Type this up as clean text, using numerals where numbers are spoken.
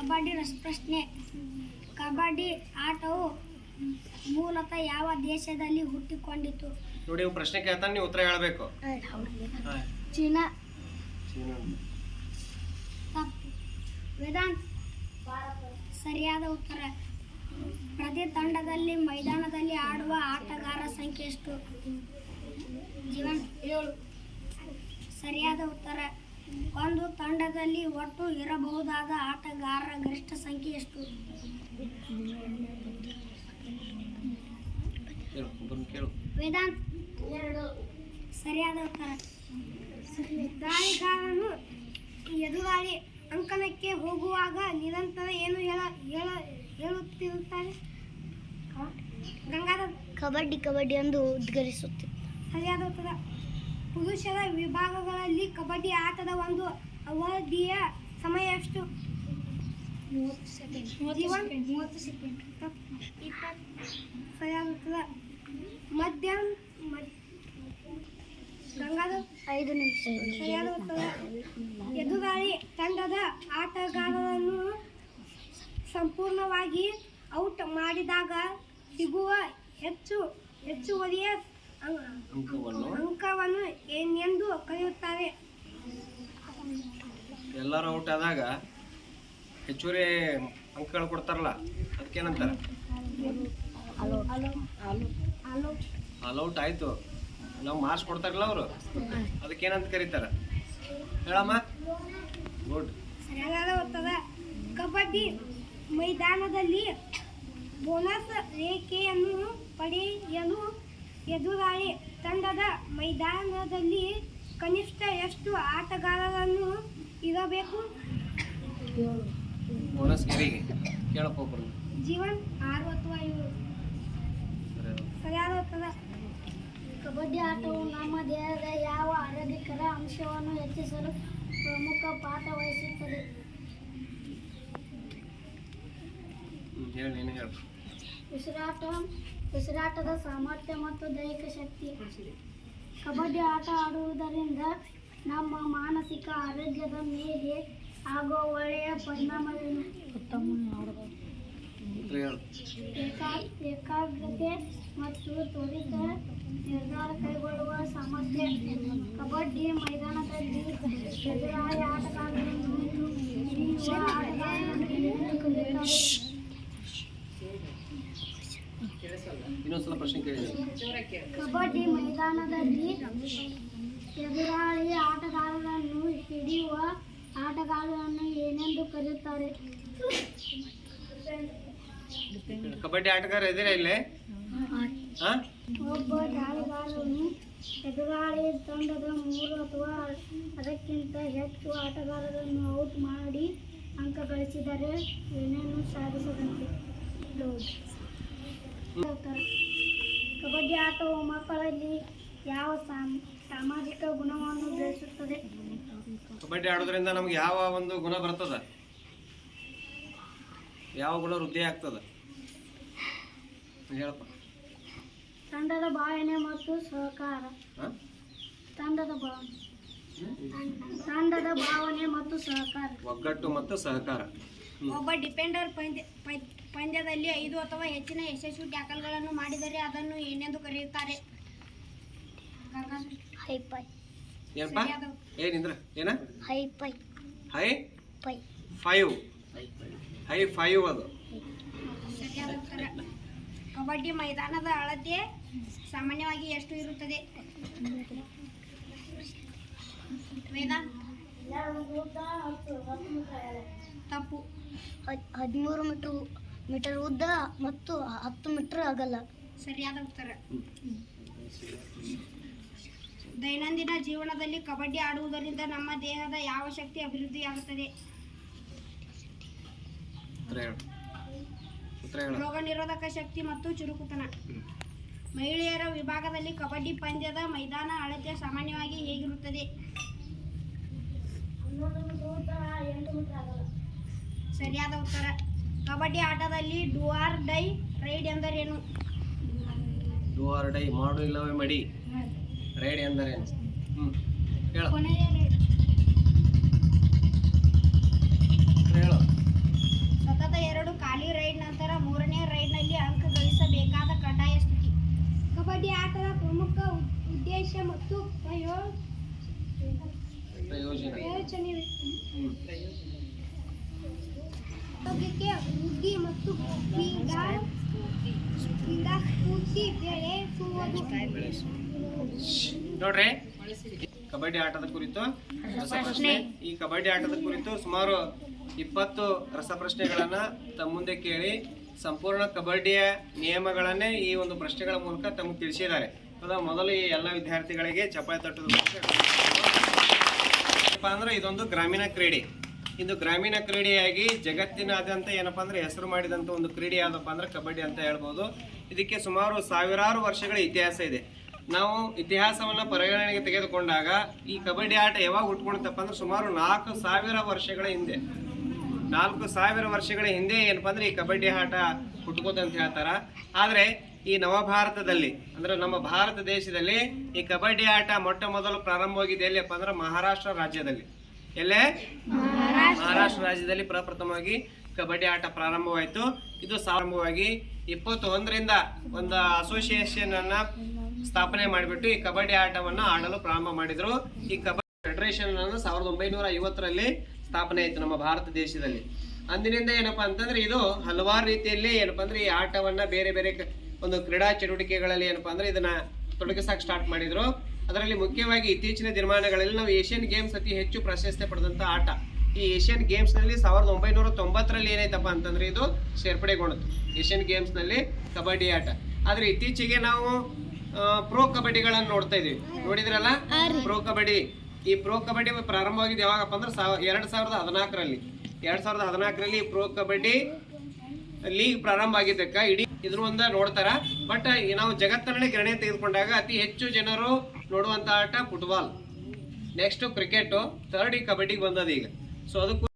ಕಬಡ್ಡಿ ರಸಪ್ರಶ್ನೆ. ಕಬಡ್ಡಿ ಆಟವು ಮೂಲತಃ ಯಾವ ದೇಶದಲ್ಲಿ ಹುಟ್ಟಿಕೊಂಡಿತು? ನೋಡಿ, ಇವು ಪ್ರಶ್ನೆ ಕೇಳ್ತಾನೆ, ನೀವು ಉತ್ತರ ಹೇಳಬೇಕು. ಚೀನಾ. ತಪ್ಪು. ವೇದಾಂತ್. ಸರಿಯಾದ ಉತ್ತರ. ಪ್ರತಿ ತಂಡದಲ್ಲಿ ಮೈದಾನದಲ್ಲಿ ಆಡುವ ಆಟಗಾರರ ಸಂಖ್ಯೆ ಎಷ್ಟು? ಜೀವನ್. 7. ಸರಿಯಾದ ಉತ್ತರ. ಒಂದು ತಂಡದಲ್ಲಿ ಒಟ್ಟು ಇರಬಹುದಾದ ಆಟಗಾರರ ಗರಿಷ್ಠ ಸಂಖ್ಯೆ ಎಷ್ಟು? ವೇದಾಂತ್. 2. ಸರಿಯಾದ ಉತ್ತರ. ದಾಳಿಗಾರನು ಎದುರಾಳಿ ಅಂಕಣಕ್ಕೆ ಹೋಗುವಾಗ ನಿರಂತರ ಏನು ಹೇಳುತ್ತಿರುತ್ತಾರೆ? ಗಂಗಾಧರ್. ಕಬಡ್ಡಿ ಎಂದು ಉದ್ಗರಿಸುತ್ತೆ. ಸರಿಯಾದ ಉತ್ತರ. ಪುರುಷರ ವಿಭಾಗಗಳಲ್ಲಿ ಕಬಡ್ಡಿ ಆಟದ ಒಂದು ಅವಧಿಯ ಸಮಯ ಎಷ್ಟು? 30 ಸೆಕೆಂಡ್. 20 ಸೆಕೆಂಡ್. ಸರಿಯಾದ ಉತ್ತರ. ಗಂಗಾಧರ್. 5 ನಿಮಿಷ. ಸರಿಯಾದ ಉತ್ತರ. ಎದುರಾಳಿ ತಂಡದ ಆಟಗಾರರನ್ನು ಸಂಪೂರ್ಣವಾಗಿ ಔಟ್ ಮಾಡಿದಾಗ ಸಿಗುವ ಹೆಚ್ಚುವರಿಯ ಅಂಕವನ್ನು ಏನೆಂದು ಕರೆಯುತ್ತಾರೆ? ಎಲ್ಲರೂ ಔಟ್ ಆದಾಗ ಹೆಚ್ಚುವರಿ ಅಂಕಗಳು ಕೊಡ್ತಾರಲ್ಲ, ಅದಕ್ಕೇನಂತಾರೆ? ಆಲ್ಔಟ್ ಆಯ್ತು. ನಾವು ಮಾರ್ಕ್ಸ್ ಕೊಡ್ತಾರಲ್ಲ ಅವರು, ಅದಕ್ಕೇನಂತ ಕರೀತಾರೆ? ಹೇಳಮ್ಮ. ಗುಡ್. ಸರಿಯಾದ ಉತ್ತರ. ಕಬಡ್ಡಿ ಮೈದಾನದಲ್ಲಿ ಬೋನಸ್ ರೇಖೆಯನ್ನು ಪಡೆಯಲು ಎದುರಾಳಿ ತಂಡದ ಮೈದಾನದಲ್ಲಿ ಕನಿಷ್ಠ ಎಷ್ಟು ಆಟಗಾರರನ್ನು ಇರಬೇಕು? ಬೋನಸ್ ಗೆರೆಗೆ ಕೇಳಪ್ಪ. ಜೀವನ್. 6 ಅಥವಾ 7. ಸರಿಯಾದ ಉತ್ತರ. ಕಬಡ್ಡಿ ಆಟವು ನಮ್ಮ ದೇಹದ ಯಾವ ಆರೋಗ್ಯಕರ ಅಂಶವನ್ನು ಹೆಚ್ಚಿಸಲು ಪ್ರಮುಖ ಪಾತ್ರ ವಹಿಸುತ್ತದೆ? ಉಸಿರಾಟದ ಸಾಮರ್ಥ್ಯ ಮತ್ತು ದೈಹಿಕ ಶಕ್ತಿ. ಕಬಡ್ಡಿ ಆಟ ಆಡುವುದರಿಂದ ನಮ್ಮ ಮಾನಸಿಕ ಆರೋಗ್ಯದ ಮೇಲೆ ಆಗುವ ಒಳ್ಳೆಯ ಪರಿಣಾಮವೇನು? ಏಕಾಗ್ರತೆ ಮತ್ತು ತ್ವರಿತ ನಿರ್ಧಾರ ಕೈಗೊಳ್ಳುವ ಸಾಮರ್ಥ್ಯ. ಕಬಡ್ಡಿ ಮೈದಾನದಲ್ಲಿ ಎದುರಾಳಿ ಆಟಗಾರರನ್ನು ಹಿಡಿಯುವ ಆಟಗಾರರನ್ನು ಏನೆಂದು ಕರೆಯುತ್ತಾರೆ? ಕಬಡ್ಡಿ ಮೈದಾನದಲ್ಲಿ ಎದುರಾಳಿ ಆಟಗಾರರನ್ನು ಹಿಡಿಯುವ ಆಟಗಾರರನ್ನು ಏನೆಂದು ಕರೆಯುತ್ತಾರೆ? ಕಬಡ್ಡಿ ಆಟಗಾರ ಇದ್ದೀರಾ ಇಲ್ಲೇ? ಒಬ್ಬ ದಾಳಿಗಾರನು ಎದುರಾಳಿ ತಂಡದ 3 ಅಥವಾ ಅದಕ್ಕಿಂತ ಹೆಚ್ಚು ಆಟಗಾರರನ್ನು ಔಟ್ ಮಾಡಿ ಅಂಕ ಗಳಿಸಿದರೆ ಏನೇನು ಸಾಧಿಸದಂತೆ? ಕಬಡ್ಡಿ ಆಟವು ಮಕ್ಕಳಲ್ಲಿ ಯಾವ ಸಾಮಾಜಿಕ ಗುಣವನ್ನು ಬೆಳೆಸುತ್ತದೆ? ಕಬಡ್ಡಿ ಆಡೋದ್ರಿಂದ ನಮ್ಗೆ ಯಾವ ಒಂದು ಗುಣ ಬರ್ತದ? ಯಾವ ಗುಣ ವೃದ್ಧಿ ಆಗ್ತದ? ಹೇಳಪ್ಪ. ತಂಡದ ಭಾವನೆ ಮತ್ತು ಸಹಕಾರ. ತಂಡದ ಭಾವನೆ ಮತ್ತು ಸಹಕಾರ. ಒಗ್ಗಟ್ಟು ಮತ್ತು ಸಹಕಾರ. ಒಬ್ಬ ಡಿಫೆಂಡರ್ ಪಂದ್ಯದಲ್ಲಿ 5 ಅಥವಾ ಹೆಚ್ಚಿನ ಯಶಸ್ವಿ ಟ್ಯಾಕಲ್ಗಳನ್ನು ಮಾಡಿದರೆ ಅದನ್ನು ಏನೆಂದು ಕರೆಯುತ್ತಾರೆ? ಹೈಪೈ. ಏನಪ್ಪ? ಏನಿಂದ್ರ ಏನ? ಹೈಪೈ. ಹೈ ಫೈವ್ ಅದು. ಸರಿಯಾದ ಉತ್ತರ. ಕಬಡ್ಡಿ ಮೈದಾನದ ಅಳತೆ ಸಾಮಾನ್ಯವಾಗಿ ಎಷ್ಟು ಇರುತ್ತದೆ? ತಪ್ಪು. 13 ಮೀಟರ್ ಉದ್ದ ಮತ್ತು 10 ಮೀಟರ್ ಅಗಲ. ಸರಿಯಾದ ಉತ್ತರ. ದೈನಂದಿನ ಜೀವನದಲ್ಲಿ ಕಬಡ್ಡಿ ಆಡುವುದರಿಂದ ನಮ್ಮ ದೇಹದ ಯಾವ ಶಕ್ತಿ ಅಭಿವೃದ್ಧಿಯಾಗುತ್ತದೆ? ರೋಗ ನಿರೋಧಕ ಶಕ್ತಿ ಮತ್ತು ಚುರುಕುತನ. ಮಹಿಳೆಯರ ವಿಭಾಗದಲ್ಲಿ ಕಬಡ್ಡಿ ಪಂದ್ಯದ ಮೈದಾನ ಅಳತೆ ಸಾಮಾನ್ಯವಾಗಿ ಹೇಗಿರುತ್ತದೆ? ಸರಿಯಾದ ಉತ್ತರ. ಕಬಡ್ಡಿ ಆಟದಲ್ಲಿ ಡೂ ಆರ್ ಡೈ ರೈಡ್ ಎಂದರೇನು? ಡೂ ಆರ್ ಡೈ ಮಾಡು ಇಲ್ಲವೇ ಮಡಿ. ರೈಡ್ ಎಂದರೇನು? ಹೇಳು. ಕೊನೆಯ ರೈಡ್. ಹೇಳು. ಆಲೋಚನೆ ಆರೋಗ್ಯಕ್ಕೆ ವೃದ್ಧಿ ಮತ್ತು ಕ್ರೀಡಾ ಸ್ಫೂರ್ತಿ ಬೆಳೆಸುವುದು. ನೋಡ್ರಿ, ಕಬಡ್ಡಿ ಆಟದ ಕುರಿತು ರಸಪ್ರಶ್ನೆ. ಈ ಕಬಡ್ಡಿ ಆಟದ ಕುರಿತು ಸುಮಾರು 20 ರಸಪ್ರಶ್ನೆಗಳನ್ನ ತಮ್ಮ ಮುಂದೆ ಕೇಳಿ ಸಂಪೂರ್ಣ ಕಬಡ್ಡಿಯ ನಿಯಮಗಳನ್ನೇ ಈ ಒಂದು ಪ್ರಶ್ನೆಗಳ ಮೂಲಕ ತಮಗೆ ತಿಳಿಸಿದ್ದಾರೆ. ಮೊದಲು ಈ ಎಲ್ಲ ವಿದ್ಯಾರ್ಥಿಗಳಿಗೆ ಚಪ್ಪಾಳೆ ತಟ್ಟುವುದು ಅಂದ್ರೆ ಇದೊಂದು ಗ್ರಾಮೀಣ ಕ್ರೀಡೆ. ಇದು ಗ್ರಾಮೀಣ ಕ್ರೀಡೆಯಾಗಿ ಜಗತ್ತಿನಾದ್ಯಂತ ಏನಪ್ಪಾ ಅಂದ್ರೆ ಹೆಸರು ಮಾಡಿದಂತ ಒಂದು ಕ್ರೀಡೆ ಯಾವ್ದಪ್ಪ ಅಂದ್ರೆ ಕಬಡ್ಡಿ ಅಂತ ಹೇಳ್ಬೋದು. ಇದಕ್ಕೆ ಸುಮಾರು ಸಾವಿರಾರು ವರ್ಷಗಳ ಇತಿಹಾಸ ಇದೆ. ನಾವು ಇತಿಹಾಸವನ್ನ ಪರಿಗಣನೆಗೆ ತೆಗೆದುಕೊಂಡಾಗ ಈ ಕಬಡ್ಡಿ ಆಟ ಯಾವಾಗ ಹುಟ್ಕೊಂಡಪ್ಪ ಅಂದ್ರೆ ಸುಮಾರು 4000 ವರ್ಷಗಳ ಹಿಂದೆ. 4000 ವರ್ಷಗಳ ಹಿಂದೆ ಏನಪ್ಪಾ ಅಂದ್ರೆ ಈ ಕಬಡ್ಡಿ ಆಟ ಹುಟ್ಕೋದಂತ ಹೇಳ್ತಾರ. ಆದ್ರೆ ಈ ನವಭಾರತದಲ್ಲಿ ಅಂದ್ರೆ ನಮ್ಮ ಭಾರತ ದೇಶದಲ್ಲಿ ಈ ಕಬಡ್ಡಿ ಆಟ ಮೊಟ್ಟ ಮೊದಲು ಪ್ರಾರಂಭವಾಗಿದೆ ಎಲ್ಲಿಯಪ್ಪ ಅಂದ್ರೆ ಮಹಾರಾಷ್ಟ್ರ ರಾಜ್ಯದಲ್ಲಿ. ಎಲ್ಲೇ? ಮಹಾರಾಷ್ಟ್ರ ರಾಜ್ಯದಲ್ಲಿ ಪ್ರಪ್ರಥಮವಾಗಿ ಕಬಡ್ಡಿ ಆಟ ಪ್ರಾರಂಭವಾಯಿತು. ಇದು ಪ್ರಾರಂಭವಾಗಿ 21ರಿಂದ ಒಂದು ಅಸೋಸಿಯೇಷನ್ ಅನ್ನ ಸ್ಥಾಪನೆ ಮಾಡಿಬಿಟ್ಟು ಈ ಕಬಡ್ಡಿ ಆಟವನ್ನ ಆಡಲು ಪ್ರಾರಂಭ ಮಾಡಿದ್ರು. ಈ ಕಬಡ್ಡಿ ಫೆಡರೇಷನ್ ಅನ್ನು 1950ರಲ್ಲಿ ಸ್ಥಾಪನೆ ಆಯಿತು ನಮ್ಮ ಭಾರತ ದೇಶದಲ್ಲಿ. ಅಂದಿನಿಂದ ಏನಪ್ಪಾ ಅಂತಂದ್ರೆ ಇದು ಹಲವಾರು ರೀತಿಯಲ್ಲಿ ಏನಪ್ಪಾ ಅಂದ್ರೆ ಈ ಆಟವನ್ನ ಬೇರೆ ಬೇರೆ ಒಂದು ಕ್ರೀಡಾ ಚಟುವಟಿಕೆಗಳಲ್ಲಿ ಏನಪ್ಪಾ ಅಂದ್ರೆ ಇದನ್ನ ತೊಡಗಿಸಕ್ಕೆ ಸ್ಟಾರ್ಟ್ ಮಾಡಿದ್ರು. ಅದರಲ್ಲಿ ಮುಖ್ಯವಾಗಿ ಇತ್ತೀಚಿನ ದಿನಮಾನಗಳಲ್ಲಿ ನಾವು ಏಷ್ಯನ್ ಗೇಮ್ಸ್ ಅತಿ ಹೆಚ್ಚು ಪ್ರಶಸ್ತಿ ಪಡೆದಂತ ಆಟ. ಈ ಏಷ್ಯನ್ ಗೇಮ್ಸ್ ನಲ್ಲಿ 1990ರಲ್ಲಿ ಏನಾಯ್ತಪ್ಪ ಅಂತಂದ್ರೆ ಇದು ಸೇರ್ಪಡೆಗೊಂಡಿತು ಏಷ್ಯನ್ ಗೇಮ್ಸ್ ನಲ್ಲಿ ಕಬಡ್ಡಿ ಆಟ. ಆದ್ರೆ ಇತ್ತೀಚೆಗೆ ನಾವು ಪ್ರೋ ಕಬಡ್ಡಿಗಳನ್ನು ನೋಡ್ತಾ ಇದೀವಿ. ನೋಡಿದ್ರಲ್ಲ ಪ್ರೋ ಕಬಡ್ಡಿ. ಈ ಪ್ರೋ ಕಬಡ್ಡಿ ಪ್ರಾರಂಭವಾಗಿದ್ದು ಯಾವಾಗಪ್ಪ ಅಂದ್ರೆ 2014ರಲ್ಲಿ. 2014ರಲ್ಲಿ ಪ್ರೋ ಕಬಡ್ಡಿ ಲೀಗ್ ಪ್ರಾರಂಭ ಆಗಿದ್ದಕ್ಕ ಇಡೀ ಇದ್ರ ಒಂದ ನೋಡ್ತಾರ. ಬಟ್ ನಾವು ಜಗತ್ತಿನಲ್ಲಿ ಗಣನೆ ತೆಗೆದುಕೊಂಡಾಗ ಅತಿ ಹೆಚ್ಚು ಜನರು ನೋಡುವಂತ ಆಟ ಫುಟ್ಬಾಲ್, ನೆಕ್ಸ್ಟ್ ಕ್ರಿಕೆಟ್, ಥರ್ಡ್ ಈ ಕಬಡ್ಡಿಗೆ ಬಂದದ ಈಗ. ಸೊ ಅದಕ್ಕೂ